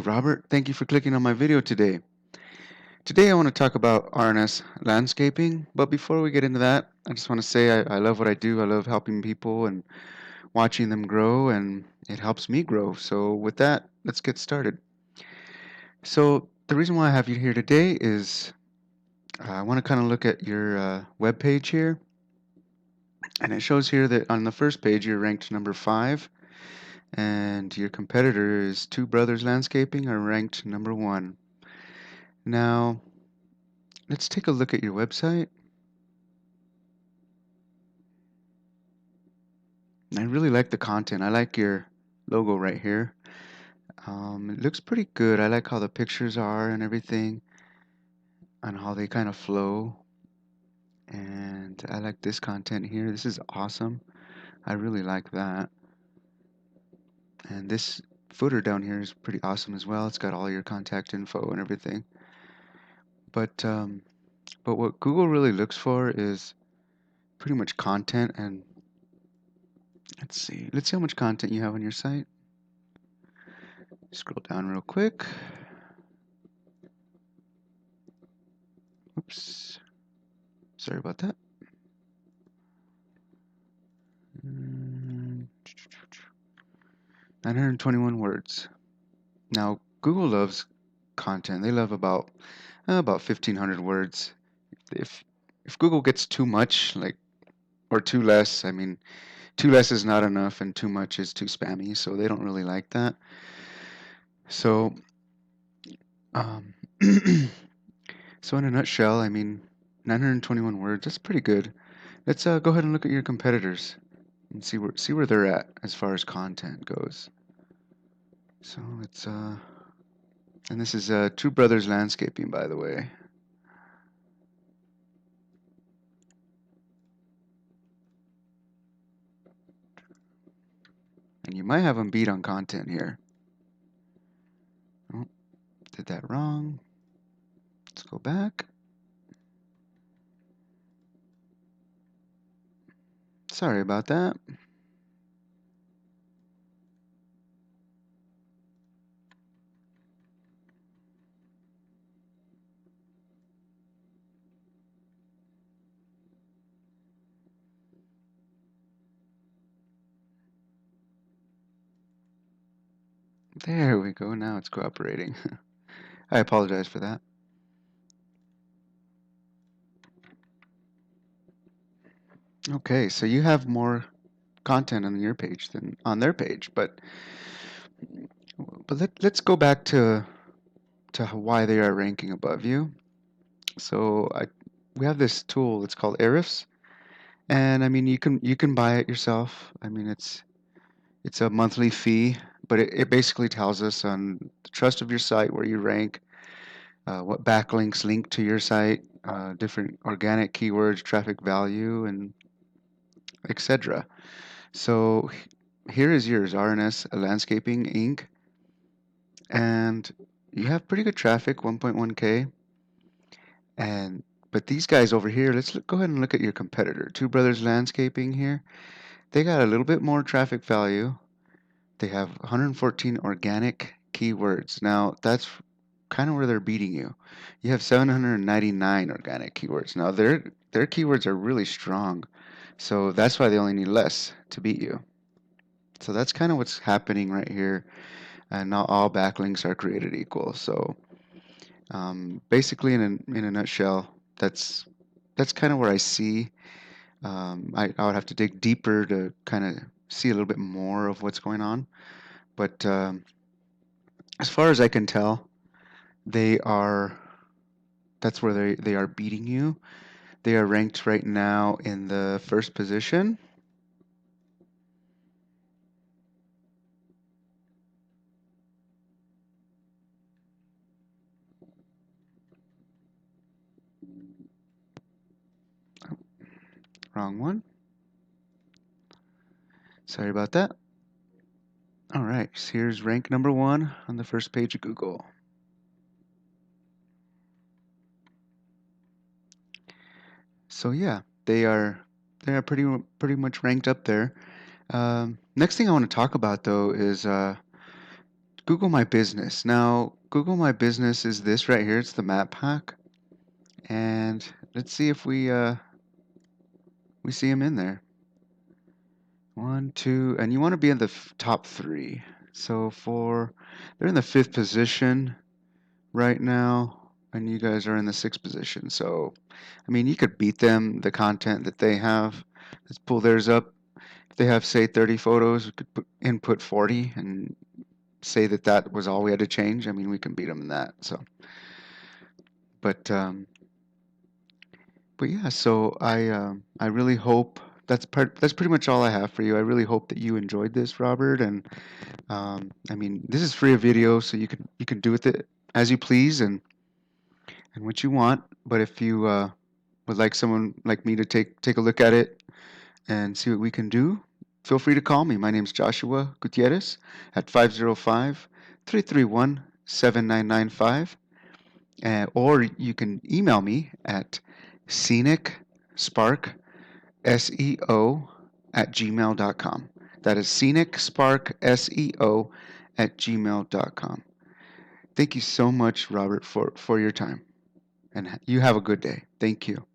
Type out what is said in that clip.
Robert. Thank you for clicking on my video today. Today I want to talk about RNS landscaping, but before we get into that, I just want to say I love what I do. I love helping people and watching them grow, and it helps me grow. So with that, let's get started. So the reason why I have you here today is I want to kind of look at your web page here, and it shows here that on the first page you're ranked number 5, and your competitor is Two Brothers Landscaping are ranked number 1. Now, let's take a look at your website. I really like the content. I like your logo right here. It looks pretty good. I like how the pictures are and everything and how they kind of flow. And I like this content here. This is awesome. I really like that. And this footer down here is pretty awesome as well. It's got all your contact info and everything. But um, but what Google really looks for is pretty much content. And let's see. Let's see how much content you have on your site. Scroll down real quick. Oops. Sorry about that. 921 words. Now, Google loves content. They love about 1,500 words. If if Google gets too much, like or too less, I mean, too less is not enough, and too much is too spammy. So they don't really like that. So, um, so in a nutshell, I mean, 921 words. That's pretty good. Let's go ahead and look at your competitors and see where they're at as far as content goes. So it's and this is Two Brothers Landscaping, by the way. And you might have them beat on content here. Oh, did that wrong. Let's go back. Sorry about that. There we go. Now it's cooperating. I apologize for that. Okay, so you have more content on your page than on their page, but let's go back to why they are ranking above you. So we have this tool. It's called Ahrefs, and I mean you can buy it yourself. I mean it's a monthly fee, but it basically tells us on the trust of your site, where you rank, what backlinks link to your site, different organic keywords, traffic value, and etc. So here is yours, RNS Landscaping Inc. And you have pretty good traffic, 1.1K. And but these guys over here, go ahead and look at your competitor, Two Brothers Landscaping here. They got a little bit more traffic value. They have 114 organic keywords. Now, that's kind of where they're beating you. You have 799 organic keywords. Now, their keywords are really strong. So that's why they only need less to beat you. So that's kind of what's happening right here. And not all backlinks are created equal. So basically, in a nutshell, that's kind of where I see. I would have to dig deeper to kind of see a little bit more of what's going on. But as far as I can tell, they are that's where they are beating you. They are ranked right now in the first position. Oh, wrong one. Sorry about that. All right, so here's rank number 1 on the first page of Google. So yeah, they are pretty much ranked up there. Next thing I want to talk about though is Google My Business. Now, Google My Business is this right here. It's the map pack. And let's see if we see them in there. One, two, and you want to be in the top three. So they're in the fifth position right now, and you guys are in the sixth position. So, I mean, you could beat them, the content that they have. Let's pull theirs up. If they have, say, 30 photos, we could input 40 and say that that was all we had to change. I mean, we can beat them in that. So, but yeah. So I really hope that's pretty much all I have for you. I really hope that you enjoyed this, Robert. And I mean, this is free of video, so you can do with it as you please and what you want. But if you would like someone like me to take a look at it and see what we can do, feel free to call me. My name's Joshua Gutierrez at 505-331-7995. Or you can email me at scenicSpark, SEO, at gmail.com. That is scenicSpark, SEO, at gmail.com. Thank you so much, Robert, for your time. And you have a good day. Thank you.